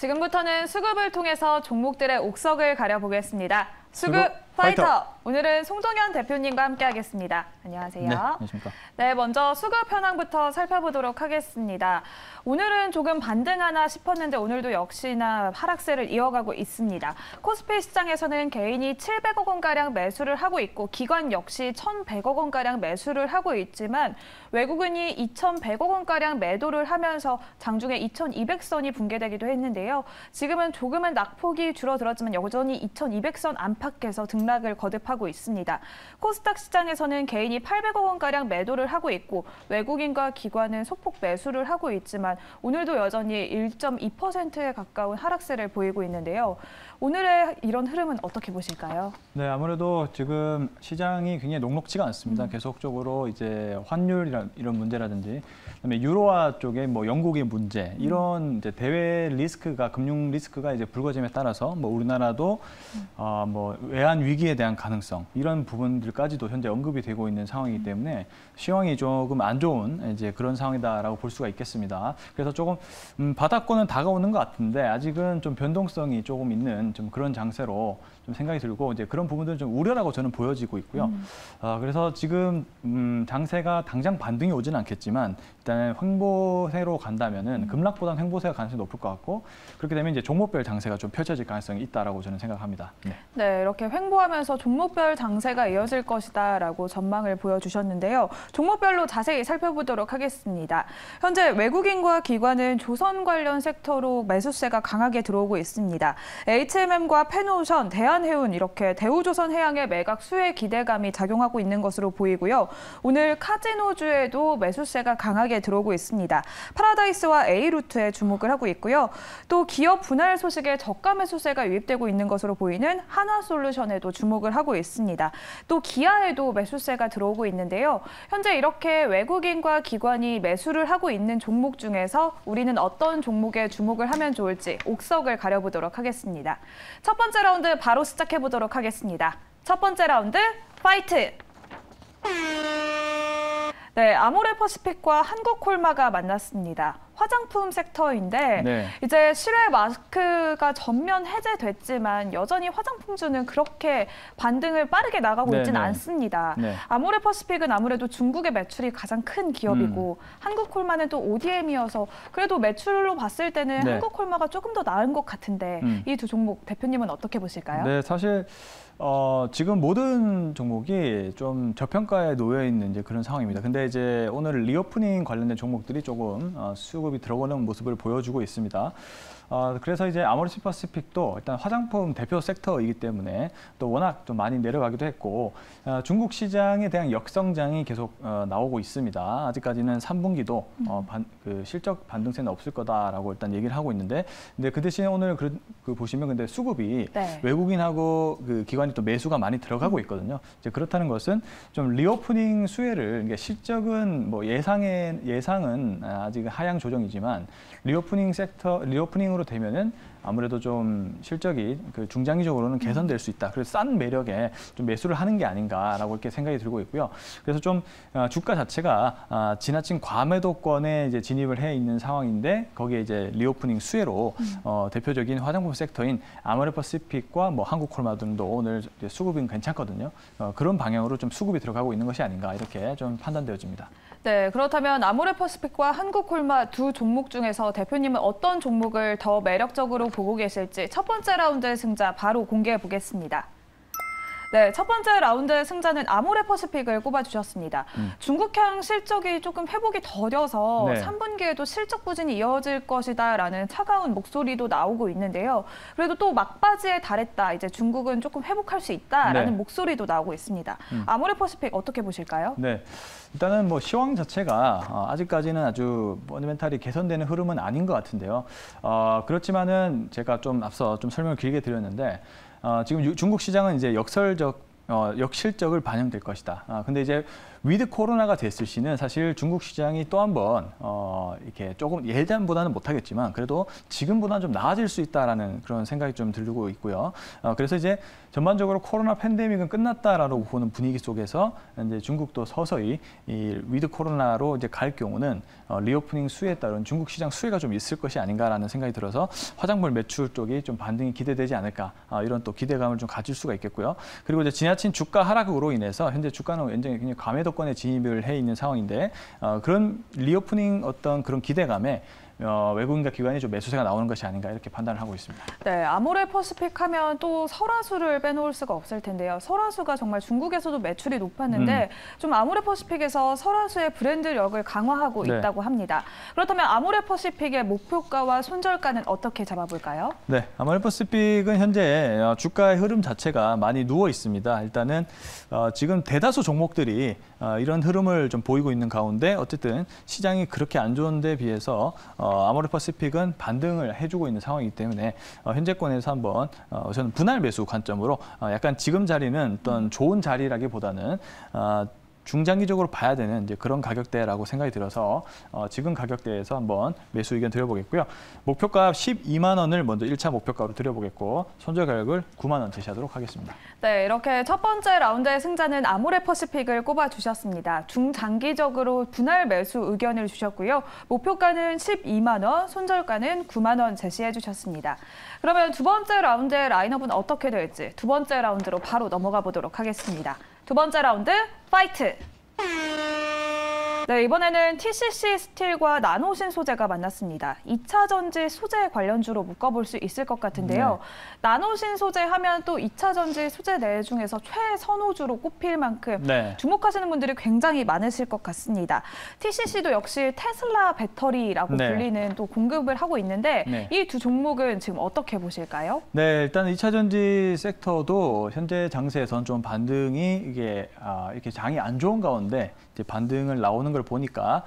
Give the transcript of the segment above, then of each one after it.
지금부터는 수급을 통해서 종목들의 옥석을 가려보겠습니다. 수급 파이터! 오늘은 송동현 대표님과 함께하겠습니다. 안녕하세요. 네, 안녕하십니까. 네, 먼저 수급 현황부터 살펴보도록 하겠습니다. 오늘은 조금 반등하나 싶었는데 오늘도 역시나 하락세를 이어가고 있습니다. 코스피 시장에서는 개인이 700억 원가량 매수를 하고 있고 기관 역시 1,100억 원가량 매수를 하고 있지만 외국인이 2,100억 원가량 매도를 하면서 장중에 2,200선이 붕괴되기도 했는데요. 지금은 조금은 낙폭이 줄어들었지만 여전히 2,200선 안팎에서 등락을 거듭하고 있습니다. 코스닥 시장에서는 개인이 800억 원가량 매도를 하고 있고 외국인과 기관은 소폭 매수를 하고 있지만 오늘도 여전히 1.2%에 가까운 하락세를 보이고 있는데요. 오늘의 이런 흐름은 어떻게 보실까요? 네, 아무래도 지금 시장이 굉장히 녹록지가 않습니다. 계속적으로 이제 환율이란 이런 문제라든지, 그다음에 유로화 쪽에 뭐 영국의 문제 이런 이제 대외 리스크가 금융 리스크가 이제 불거짐에 따라서 뭐 우리나라도 뭐 외환 위기에 대한 가능성 이런 부분들까지도 현재 언급이 되고 있는 상황이기 때문에 시황이 조금 안 좋은 이제 그런 상황이다라고 볼 수가 있겠습니다. 그래서 조금 바닥권은 다가오는 것 같은데 아직은 좀 변동성이 조금 있는 좀 그런 장세로 좀 생각이 들고 이제 그런 부분들은 좀 우려라고 저는 보여지고 있고요. 그래서 지금 장세가 당장 반등이 오지는 않겠지만 일단 횡보세로 간다면은 급락보다는 횡보세가 가능성이 높을 것 같고 그렇게 되면 이제 종목별 장세가 좀 펼쳐질 가능성이 있다라고 저는 생각합니다. 네, 이렇게 횡보하면서 종목별 장세가 이어질 것이다라고 전망을 보여주셨는데요. 종목별로 자세히 살펴보도록 하겠습니다. 현재 외국인과 기관은 조선 관련 섹터로 매수세가 강하게 들어오고 있습니다. HMM과 페노션, 대한해운 이렇게 대우조선해양의 매각 수혜 기대감이 작용하고 있는 것으로 보이고요. 오늘 카지노주에도 매수세가 강하게 들어오고 있습니다. 파라다이스와 A루트에 주목을 하고 있고요. 또 기업 분할 소식에 저가 매수세가 유입되고 있는 것으로 보이는 하나솔루션에도 주목을 하고 있습니다. 또 기아에도 매수세가 들어오고 있는데요. 현재 이렇게 외국인과 기관이 매수를 하고 있는 종목 중에서 우리는 어떤 종목에 주목을 하면 좋을지 옥석을 가려보도록 하겠습니다. 첫 번째 라운드 바로 시작해보도록 하겠습니다. 첫 번째 라운드 파이트! 네, 아모레퍼시픽과 한국콜마가 만났습니다. 화장품 섹터인데 이제 실외 마스크가 전면 해제됐지만 여전히 화장품주는 그렇게 반등을 빠르게 나가고 있지는 않습니다. 아모레퍼시픽은 아무래도 중국의 매출이 가장 큰 기업이고 한국콜마는 또 ODM이어서 그래도 매출로 봤을 때는 한국콜마가 조금 더 나은 것 같은데 이 두 종목 대표님은 어떻게 보실까요? 네, 사실 지금 모든 종목이 좀 저평가에 놓여 있는 이제 그런 상황입니다. 근데 이제 오늘 리오프닝 관련된 종목들이 조금 수급이 들어오는 모습을 보여주고 있습니다. 그래서 이제 아모레퍼시픽도 일단 화장품 대표 섹터이기 때문에 또 워낙 좀 많이 내려가기도 했고 중국 시장에 대한 역성장이 계속 나오고 있습니다. 아직까지는 3분기도 그 실적 반등세는 없을 거다라고 일단 얘기를 하고 있는데, 근데 그 대신에 오늘 그 보시면 근데 수급이 외국인하고 그 기관이 또 매수가 많이 들어가고 있거든요. 이제 그렇다는 것은 좀 리오프닝 수혜를 그러니까 실적은 뭐 예상은 아직 하향 조정이지만 리오프닝으로 되면은 아무래도 좀 실적이 그 중장기적으로는 개선될 수 있다. 그래서 싼 매력에 좀 매수를 하는 게 아닌가라고 이렇게 생각이 들고 있고요. 그래서 좀 주가 자체가 지나친 과매도권에 이제 진입을 해 있는 상황인데 거기에 이제 리오프닝 수혜로 대표적인 화장품 섹터인 아모레퍼시픽과 뭐 한국콜마 등도 오늘 수급은 괜찮거든요. 그런 방향으로 좀 수급이 들어가고 있는 것이 아닌가 이렇게 좀 판단되어집니다. 네, 그렇다면 아모레퍼시픽과 한국콜마 두 종목 중에서 대표님은 어떤 종목을 더 매력적으로 보고 계실지 첫 번째 라운드의 승자 바로 공개해 보겠습니다. 네, 첫 번째 라운드의 승자는 아모레퍼시픽을 꼽아주셨습니다. 중국향 실적이 조금 회복이 더뎌서 3분기에도 실적 부진이 이어질 것이다라는 차가운 목소리도 나오고 있는데요. 그래도 또 막바지에 달했다. 이제 중국은 조금 회복할 수 있다라는 목소리도 나오고 있습니다. 아모레퍼시픽 어떻게 보실까요? 네, 일단은 뭐 시황 자체가 아직까지는 아주 펀더멘탈이 개선되는 흐름은 아닌 것 같은데요. 그렇지만은 제가 좀 앞서 좀 설명을 길게 드렸는데 지금 중국 시장은 이제 역실적을 반영될 것이다. 근데 이제 위드 코로나가 됐을 시는 사실 중국 시장이 또 한번 이렇게 조금 예전보다는 못하겠지만 그래도 지금보다는 좀 나아질 수 있다라는 그런 생각이 좀 들고 있고요. 그래서 이제 전반적으로 코로나 팬데믹은 끝났다라고 보는 분위기 속에서 이제 중국도 서서히 이 위드 코로나로 이제 갈 경우는 리오프닝 수혜에 따른 중국 시장 수혜가 좀 있을 것이 아닌가라는 생각이 들어서 화장품 매출 쪽이 좀 반등이 기대되지 않을까 이런 또 기대감을 좀 가질 수가 있겠고요. 그리고 이제 지나친 주가 하락으로 인해서 현재 주가는 굉장히 과매도권에 진입을 해 있는 상황인데 그런 리오프닝 어떤 그런 기대감에 외국인과 기관이 좀 매수세가 나오는 것이 아닌가 이렇게 판단을 하고 있습니다. 네, 아모레퍼시픽 하면 또 설화수를 빼놓을 수가 없을 텐데요. 설화수가 정말 중국에서도 매출이 높았는데 좀 아모레퍼시픽에서 설화수의 브랜드력을 강화하고 네. 있다고 합니다. 그렇다면 아모레퍼시픽의 목표가와 손절가는 어떻게 잡아볼까요? 네, 아모레퍼시픽은 현재 주가의 흐름 자체가 많이 누워 있습니다. 일단은 지금 대다수 종목들이 이런 흐름을 좀 보이고 있는 가운데 어쨌든 시장이 그렇게 안 좋은 데 비해서 아모레퍼시픽은 반등을 해주고 있는 상황이기 때문에 현재권에서 한번 저는 분할 매수 관점으로 약간 지금 자리는 어떤 좋은 자리라기보다는 중장기적으로 봐야 되는 이제 그런 가격대라고 생각이 들어서 지금 가격대에서 한번 매수 의견 드려보겠고요. 목표가 12만 원을 먼저 1차 목표가로 드려보겠고 손절 가격을 9만 원 제시하도록 하겠습니다. 네, 이렇게 첫 번째 라운드의 승자는 아모레퍼시픽을 꼽아주셨습니다. 중장기적으로 분할 매수 의견을 주셨고요. 목표가는 12만 원, 손절가는 9만 원 제시해 주셨습니다. 그러면 두 번째 라운드의 라인업은 어떻게 될지 두 번째 라운드로 바로 넘어가 보도록 하겠습니다. 두 번째 라운드 파이트! 네, 이번에는 TCC 스틸과 나노신 소재가 만났습니다. 2차 전지 소재 관련주로 묶어볼 수 있을 것 같은데요. 네. 나노신 소재 하면 또 2차 전지 소재 내 중에서 최선호주로 꼽힐 만큼 네. 주목하시는 분들이 굉장히 많으실 것 같습니다. TCC도 역시 테슬라 배터리라고 네. 불리는 또 공급을 하고 있는데 네. 이 두 종목은 지금 어떻게 보실까요? 네, 일단 2차 전지 섹터도 현재 장세에선 좀 반등이 이렇게 장이 안 좋은 가운데 이제 반등을 나오는 걸 보니까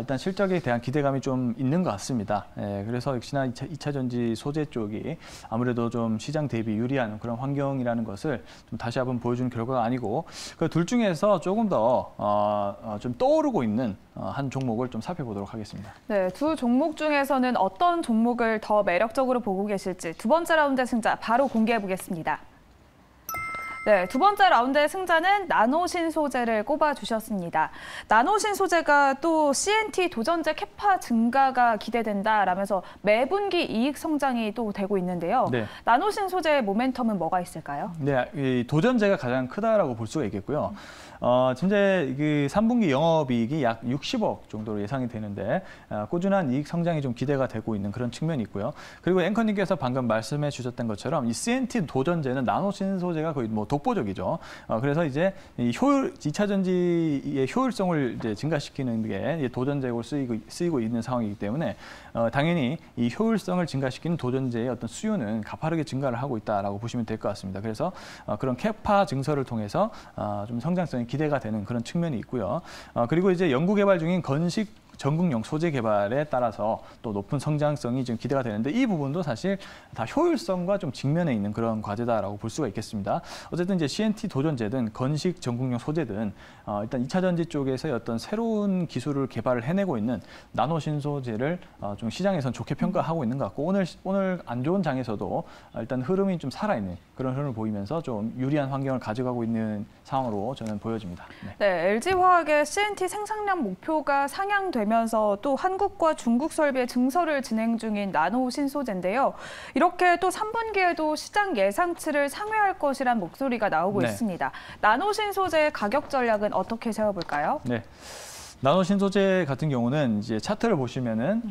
일단 실적에 대한 기대감이 좀 있는 것 같습니다. 그래서 역시나 2차 전지 소재 쪽이 아무래도 좀 시장 대비 유리한 그런 환경이라는 것을 좀 다시 한번 보여주는 결과가 아니고 그 둘 중에서 조금 더 좀 떠오르고 있는 한 종목을 좀 살펴보도록 하겠습니다. 네, 두 종목 중에서는 어떤 종목을 더 매력적으로 보고 계실지 두 번째 라운드 승자 바로 공개해 보겠습니다. 네, 두 번째 라운드의 승자는 나노신 소재를 꼽아주셨습니다. 나노신 소재가 또 CNT 도전제 캐파 증가가 기대된다라면서 매분기 이익 성장이 또 되고 있는데요. 네. 나노신 소재의 모멘텀은 뭐가 있을까요? 네, 이 도전제가 가장 크다라고 볼 수가 있겠고요. 현재 그 3분기 영업이익이 약 60억 정도로 예상이 되는데 꾸준한 이익 성장이 좀 기대가 되고 있는 그런 측면이 있고요. 그리고 앵커님께서 방금 말씀해 주셨던 것처럼 이 CNT 도전제는 나노신 소재가 거의 뭐 독보적이죠. 그래서 이제 이 2차 전지의 효율성을 이제 증가시키는 게 도전제로 쓰이고 있는 상황이기 때문에 당연히 이 효율성을 증가시키는 도전제의 어떤 수요는 가파르게 증가를 하고 있다라고 보시면 될 것 같습니다. 그래서 그런 캐파 증설을 통해서 좀 성장성이 기대가 되는 그런 측면이 있고요. 그리고 이제 연구개발 중인 건식 전국용 소재 개발에 따라서 또 높은 성장성이 지금 기대가 되는데 이 부분도 사실 다 효율성과 좀 직면해 있는 그런 과제다라고 볼 수가 있겠습니다. 어쨌든 이제 CNT 도전제든 건식 전국용 소재든 일단 2차 전지 쪽에서의 어떤 새로운 기술을 개발을 해내고 있는 나노신소재를 좀 시장에선 좋게 평가하고 있는 것 같고 오늘 안 좋은 장에서도 일단 흐름이 좀 살아있는 그런 흐름을 보이면서 좀 유리한 환경을 가져가고 있는 상황으로 저는 보여집니다. 네, LG화학의 CNT 생산량 목표가 상향되면서 또 한국과 중국 설비의 증설을 진행 중인 나노 신소재인데요. 이렇게 또 3분기에도 시장 예상치를 상회할 것이란 목소리가 나오고 네. 있습니다. 나노 신소재의 가격 전략은 어떻게 세워볼까요? 네. 나노 신소재 같은 경우는 이제 차트를 보시면은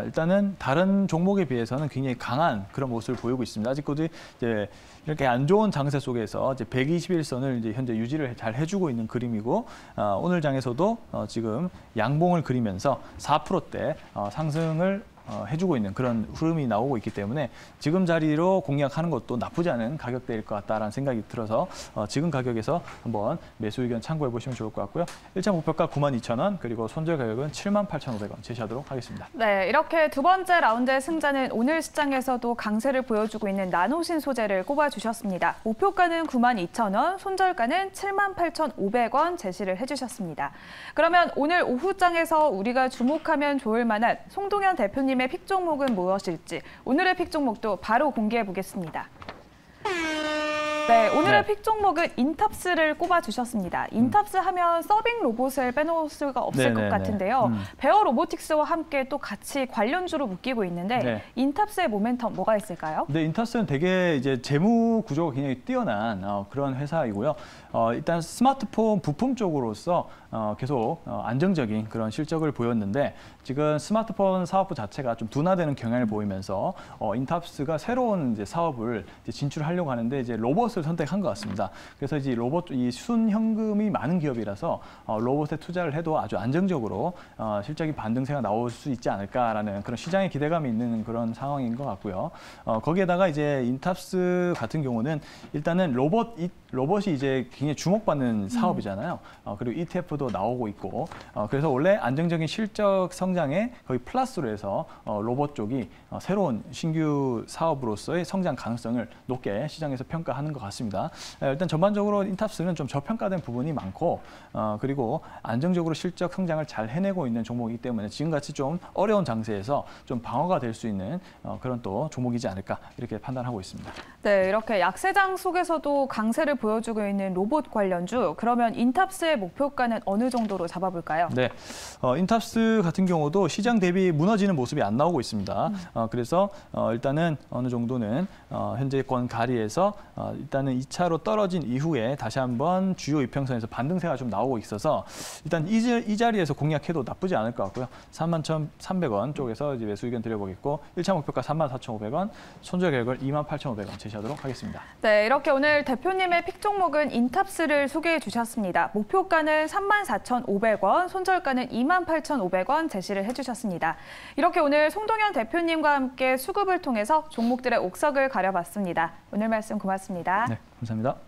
일단은 다른 종목에 비해서는 굉장히 강한 그런 모습을 보이고 있습니다. 아직까지 이제 이렇게 안 좋은 장세 속에서 이제 121선을 이제 현재 유지를 잘 해주고 있는 그림이고 오늘 장에서도 지금 양봉을 그리면서 4%대 상승을 해주고 있는 그런 흐름이 나오고 있기 때문에 지금 자리로 공략하는 것도 나쁘지 않은 가격대일 것 같다라는 생각이 들어서 지금 가격에서 한번 매수 의견 참고해 보시면 좋을 것 같고요. 1차 목표가 92,000원, 그리고 손절 가격은 78,500원 제시하도록 하겠습니다. 네, 이렇게 두 번째 라운드의 승자는 오늘 시장에서도 강세를 보여주고 있는 나노신 소재를 꼽아주셨습니다. 목표가는 92,000원, 손절가는 78,500원 제시를 해주셨습니다. 그러면 오늘 오후장에서 우리가 주목하면 좋을 만한 송동현 대표님의 픽 종목은 무엇일지 오늘의 픽 종목도 바로 공개해 보겠습니다. 네, 오늘의 픽 종목은 인탑스를 꼽아주셨습니다. 인탑스 하면 서빙 로봇을 빼놓을 수가 없을 것 같은데요. 베어 로보틱스와 함께 또 같이 관련주로 묶이고 있는데 인탑스의 모멘텀 뭐가 있을까요? 네, 인탑스는 되게 이제 재무 구조가 굉장히 뛰어난 그런 회사이고요. 일단 스마트폰 부품 쪽으로서 계속 안정적인 그런 실적을 보였는데 지금 스마트폰 사업부 자체가 좀 둔화되는 경향을 보이면서 인탑스가 새로운 이제 사업을 이제 진출하려고 하는데 이제 로봇을 선택한 것 같습니다. 그래서 이제 로봇 이 순현금이 많은 기업이라서 로봇에 투자를 해도 아주 안정적으로 실적이 반등세가 나올 수 있지 않을까라는 그런 시장의 기대감이 있는 그런 상황인 것 같고요. 거기에다가 이제 인탑스 같은 경우는 일단은 로봇이 이제 굉장히 주목받는 사업이잖아요. 그리고 ETF도 나오고 있고 그래서 원래 안정적인 실적 성장에 거의 플러스로 해서 로봇 쪽이 새로운 신규 사업으로서의 성장 가능성을 높게 시장에서 평가하는 것 같습니다. 일단 전반적으로 인탑스는 좀 저평가된 부분이 많고 그리고 안정적으로 실적 성장을 잘 해내고 있는 종목이기 때문에 지금같이 좀 어려운 장세에서 좀 방어가 될 수 있는 그런 또 종목이지 않을까 이렇게 판단하고 있습니다. 네, 이렇게 약세장 속에서도 강세를 보여주고 있는 로봇 관련주, 그러면 인탑스의 목표가는 어느 정도로 잡아볼까요? 네, 인탑스 같은 경우도 시장 대비 무너지는 모습이 안 나오고 있습니다. 그래서 일단은 어느 정도는 현재권 가리에서 일단은 2차로 떨어진 이후에 다시 한번 주요 이평선에서 반등세가 좀 나오고 있어서 일단 이 자리에서 공략해도 나쁘지 않을 것 같고요. 31,300원 쪽에서 이제 매수 의견 드려보겠고 1차 목표가 34,500원, 손절 가격을 28,500원 제시하도록 하겠습니다. 네, 이렇게 오늘 대표님의 픽 종목은 인탑스를 소개해 주셨습니다. 목표가는 34,500원, 손절가는 28,500원 제시를 해주셨습니다. 이렇게 오늘 송동현 대표님과 함께 수급을 통해서 종목들의 옥석을 가려봤습니다. 오늘 말씀 고맙습니다. 네, 감사합니다.